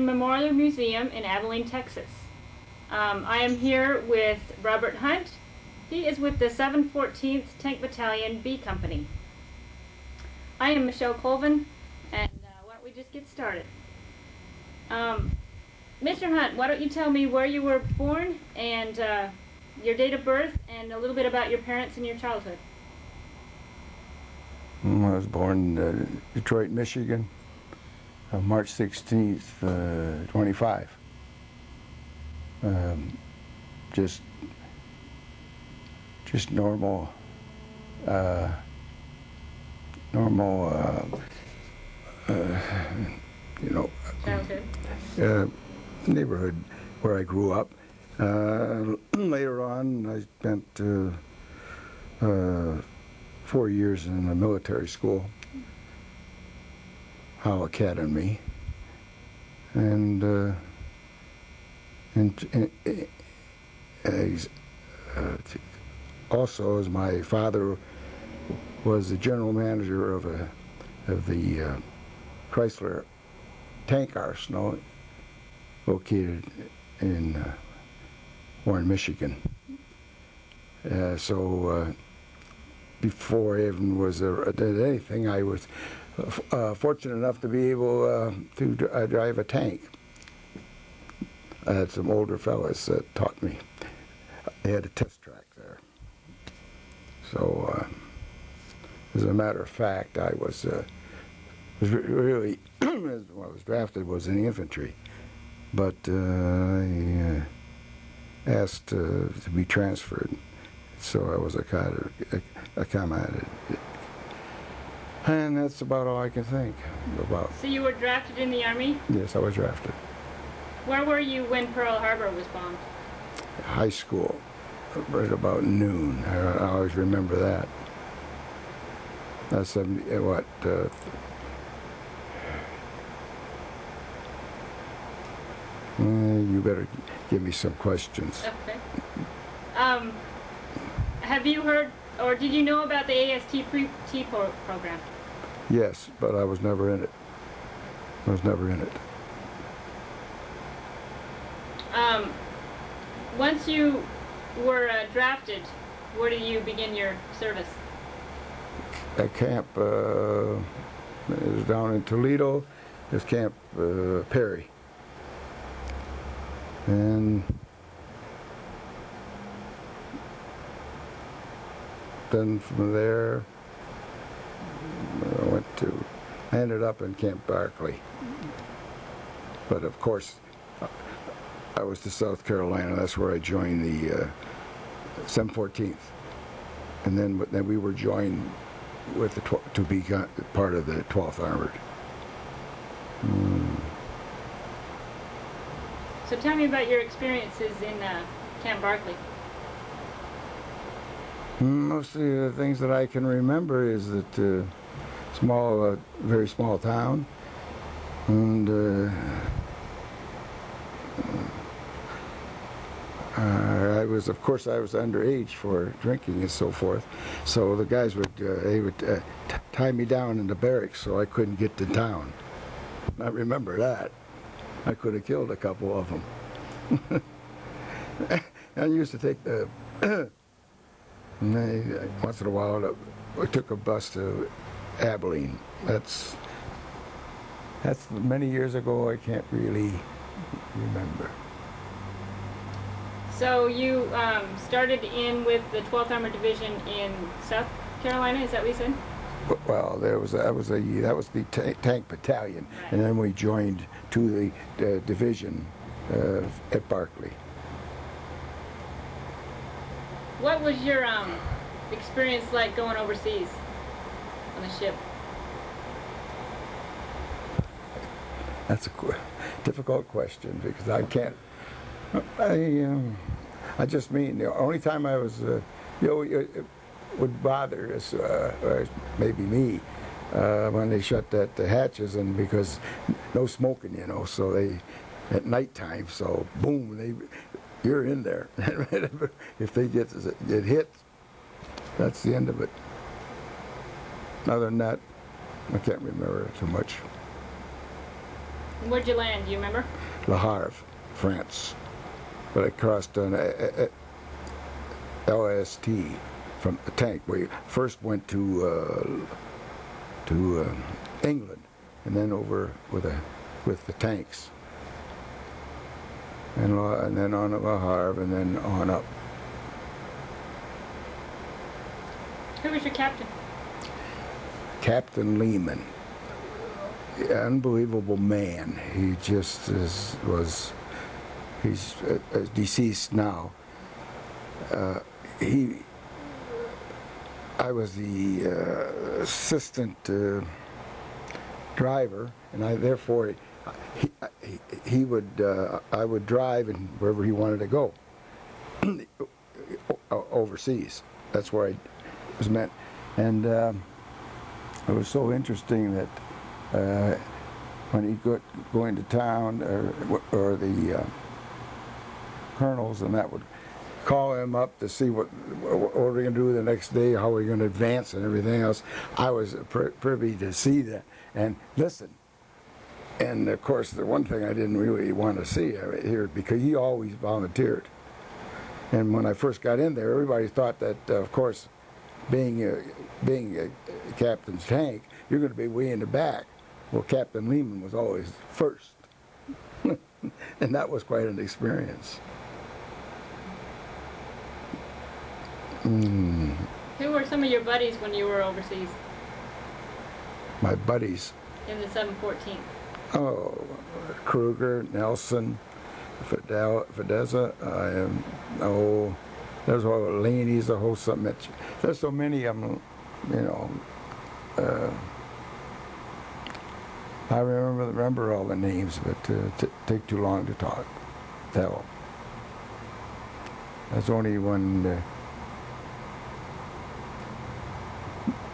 Memorial Museum in Abilene, Texas. I am here with Robert Hunt. He is with the 714th Tank Battalion B Company. I am Michelle Colvin, and why don't we just get started? Mr. Hunt, why don't you tell me where you were born and your date of birth and a little bit about your parents and your childhood? I was born in Detroit, Michigan, on March 16th, 25. Just normal, Childhood. Neighborhood where I grew up. Later on, I spent 4 years in a military school, Howe Academy, and also, as my father was the general manager of the Chrysler tank arsenal located in Warren, Michigan. So before I even did anything, I was fortunate enough to be able to drive a tank. I had some older fellas that taught me. They had a test track there. So, as a matter of fact, I was really, when I was drafted, was in the infantry. But I asked to be transferred, so I was accommodated. And that's about all I can think about. So you were drafted in the Army? Yes, I was drafted. Where were you when Pearl Harbor was bombed? High school, right about noon. I always remember that. That's you better give me some questions. Okay. Have you heard, or did you know about the AST program? Yes, but I was never in it. I was never in it. Once you were drafted, where did you begin your service? At camp, it was down in Toledo. It was Camp Perry. And then from there, I ended up in Camp Barkley. But of course, I was to South Carolina. That's where I joined the 714th. And then we were joined with to be part of the 12th Armored. So tell me about your experiences in Camp Barkley. Mostly the things that I can remember is that very small town, and I was underage for drinking and so forth. So the guys would tie me down in the barracks so I couldn't get to town. I remember that. I could have killed a couple of them. I used to take once in a while, I took a bus to Abilene. That's many years ago. I can't really remember. So you started in with the 12th Armored Division in South Carolina. Is that what you said? Well, that was the tank battalion, right. And then we joined to the division at Barkley. What was your experience like going overseas on the ship? That's a difficult question because I can't. I just mean the only time I was, it would bother us, or maybe me, when they shut the hatches, and because no smoking, so they at nighttime, so boom, you're in there. If they get hit, that's the end of it. Other than that, I can't remember too much. And where'd you land? Do you remember? Le Havre, France. But I crossed on LST from the tank. We first went to England, and then over with the tanks, and then on to Le Havre, and then on up. Who was your captain? Captain Lehman. Unbelievable man. He just he's deceased now. I was the assistant driver, and I would drive and wherever he wanted to go overseas. That's where I was meant, and it was so interesting that when he'd go into town, or the colonels and that would call him up to see what we're going to do the next day, how we're going to advance and everything else. I was privy to see that and listen. And of course, the one thing I didn't really want to see here, because he always volunteered. And when I first got in there, everybody thought that, of course, being a captain's tank, you're going to be way in the back. Well, Captain Lehman was always first. And that was quite an experience. Who were some of your buddies when you were overseas? My buddies. In the 714th? Oh, Kruger, Nelson, Fideza, there's all Laney's, the whole summit. There's so many of them, you know. I remember all the names, but take too long to tell. There's only one.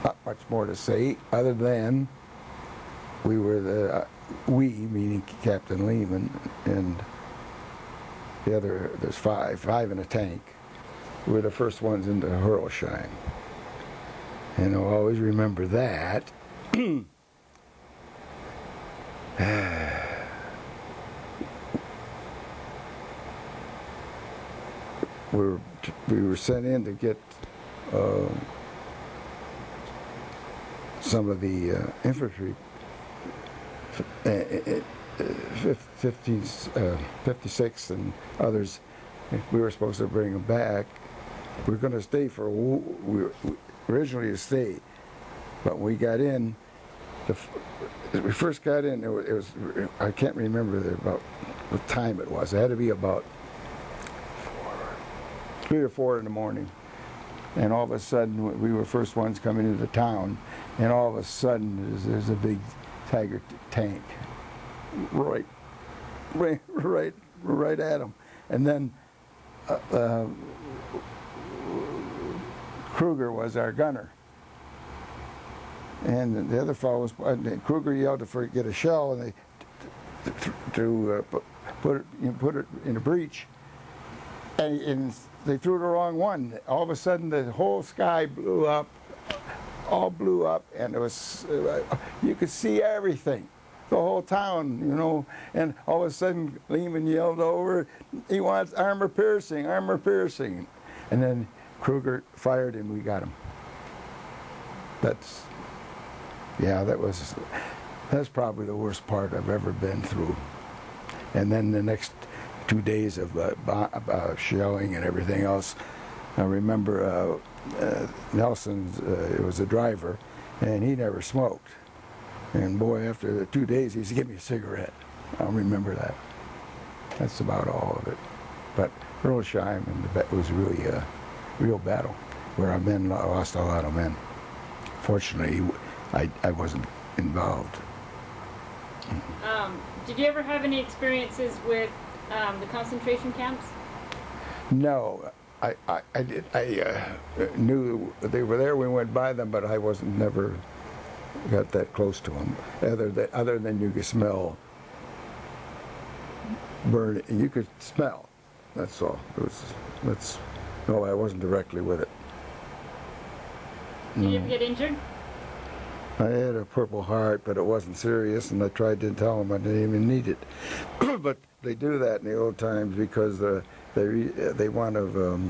Not much more to say, other than we were we meaning Captain Lehman and the other. There's five in a tank. We were the first ones into Herolsheim, and I'll always remember that. We were sent in to get some of the infantry, 56 and others. We were supposed to bring them back. We were going to stay we were originally to stay, but when we got in, we first got in, it was I can't remember about what time it was. It had to be about 3 or 4 in the morning. And all of a sudden, we were first ones coming into the town, and all of a sudden, there's a big Tiger tank right at them. And then Kruger was our gunner. And the other fellow was, Kruger yelled to get a shell, and they put it in a breech, and they threw the wrong one. All of a sudden, the whole sky blew up, and it was you could see everything, the whole town, you know. And all of a sudden, Lehman yelled over, "He wants armor piercing, armor piercing," and then Kruger fired, and we got him. That's probably the worst part I've ever been through. And then the next 2 days of shelling and everything else. I remember Nelson was a driver, and he never smoked. And boy, after the 2 days, he said, "Give me a cigarette." I'll remember that. That's about all of it. But Herolsheim was really a real battle, where our men lost a lot of men. Fortunately, I wasn't involved. Did you ever have any experiences with the concentration camps? No, I did. I knew they were there. We went by them, but I never got that close to them. Other than you could smell burn. You could smell. That's all. No, I wasn't directly with it. Did you ever get injured? I had a Purple Heart, but it wasn't serious, and I tried to tell them I didn't even need it. But they do that in the old times because they want to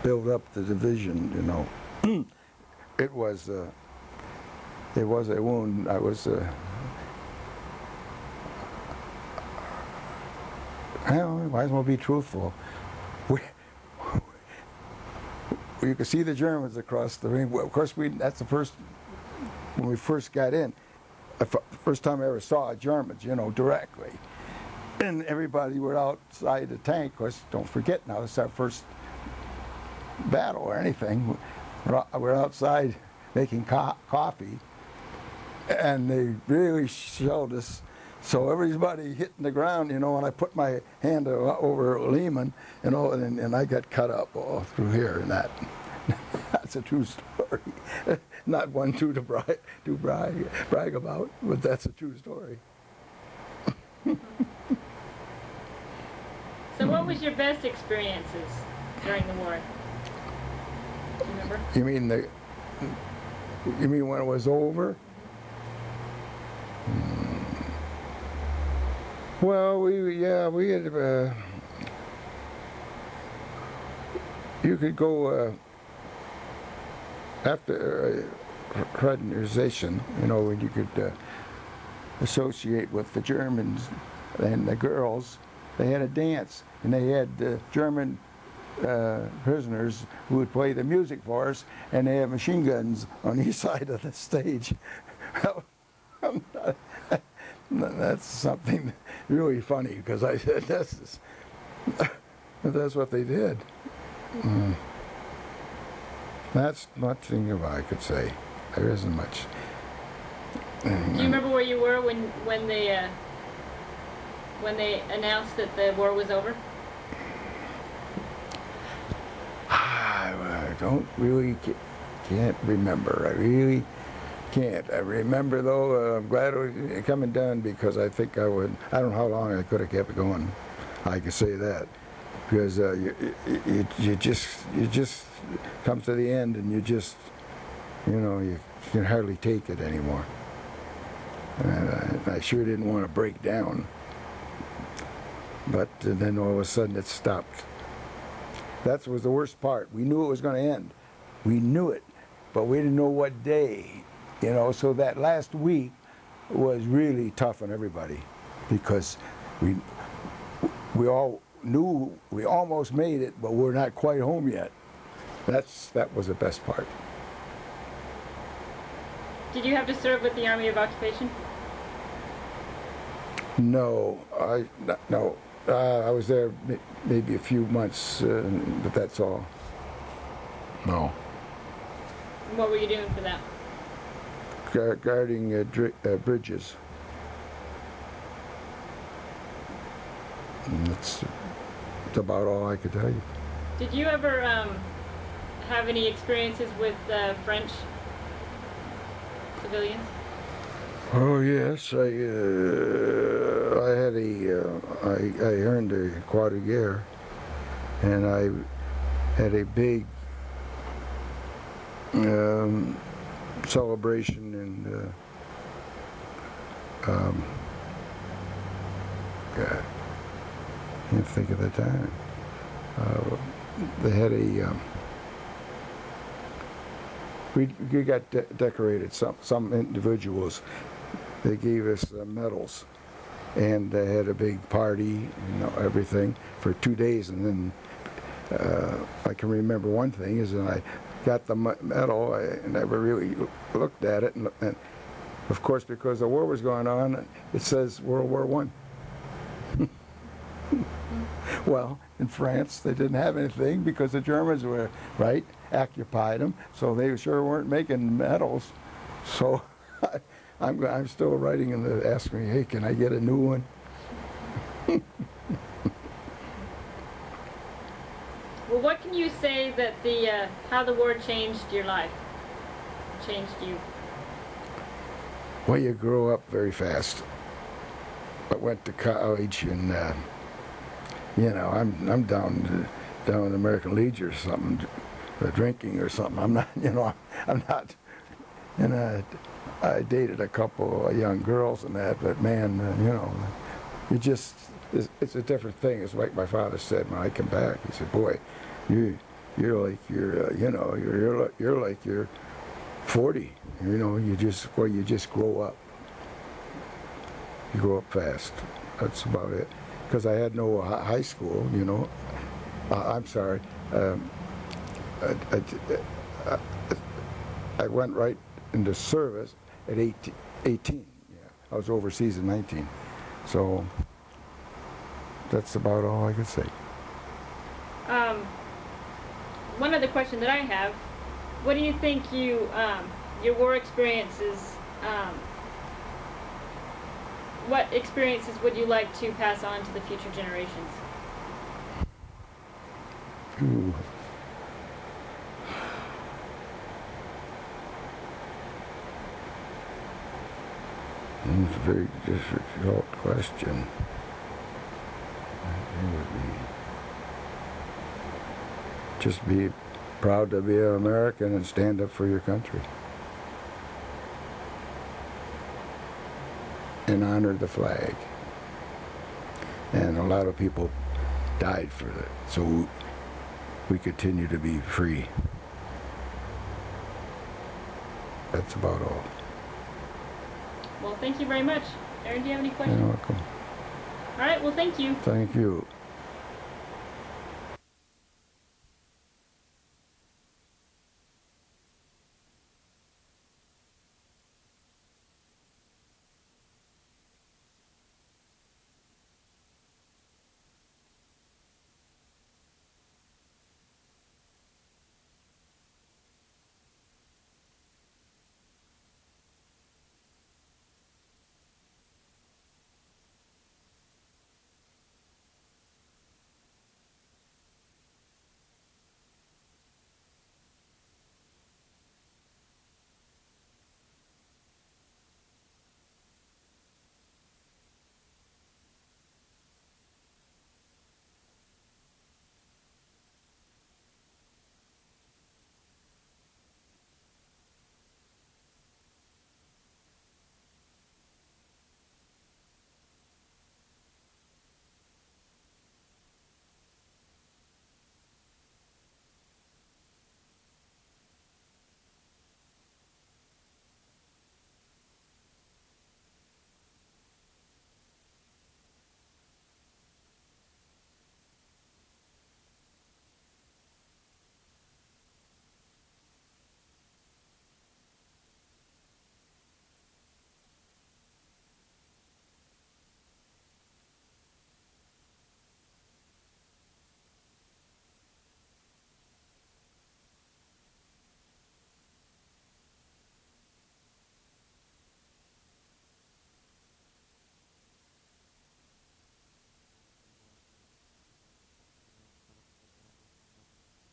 build up the division, you know. It was a wound. I was well, might as well be truthful. You could see the Germans across the ring. Well, of course, that's the first, when we first got in, the first time I ever saw Germans, you know, directly. And everybody were outside the tank. Of course, don't forget now, it's our first battle or anything. We're outside making coffee, and they really shelled us. So everybody hitting the ground, you know, and I put my hand over Lehman, you know, and I got cut up all through here and that. That's a true story. Not one to brag about, but that's a true story. So what was your best experiences during the war? Do you remember? You mean when it was over? Well, we had, you could go after fraternization, you know, when you could associate with the Germans and the girls. They had a dance, and they had German prisoners who would play the music for us, and they had machine guns on each side of the stage. That's something really funny, because I said, that's what they did. That's nothing I could say. There isn't much. Do you remember where you were when they announced that the war was over? I don't really can't remember. I really can't. I remember, though, I'm glad it was coming done, because I think I don't know how long I could have kept it going. I can say that, because you just come to the end, and you can hardly take it anymore. And I sure didn't want to break down. But then all of a sudden it stopped. That was the worst part. We knew it was going to end. We knew it, but we didn't know what day. You know, so that last week was really tough on everybody, because we all knew we almost made it, but we're not quite home yet. That was the best part. Did you have to serve with the Army of Occupation? No, I was there maybe a few months, but that's all. No. And what were you doing for that? Guarding bridges. And that's about all I could tell you. Did you ever have any experiences with French civilians? Oh yes, I had I earned a Croix de Guerre, and I had a big celebration, and God, can't think of the time. They had a we got decorated. Some individuals, they gave us medals, and they had a big party, you know, everything for 2 days. And then I can remember one thing is that I got the medal. I never really looked at it, and of course, because the war was going on, it says World War I. Well, in France, they didn't have anything because the Germans were, occupied them, so they sure weren't making medals. So I'm still writing and asking me, hey, can I get a new one? Well, what can you say that how the war changed your life? Changed you? Well, you grow up very fast. I went to college, and I'm down in the American Legion or something, drinking or something. I'm not, I'm not in a I dated a couple of young girls and that, but man, you know, you just, it's a different thing. It's like my father said when I come back. He said, boy, you're like you know, you're like you're 40. You know, you just grow up. You grow up fast. That's about it. Because I had no high school, you know. I'm sorry. I went right into service at 18. Yeah, I was overseas at 19. So that's about all I could say. One other question that I have: what do you think your war experiences? What experiences would you like to pass on to the future generations? Ooh. It's a very difficult question. It would be just be proud to be an American and stand up for your country. And honor the flag. And a lot of people died for that, so we continue to be free. That's about all. Well, thank you very much. Aaron, do you have any questions? You're welcome. All right, well, thank you. Thank you.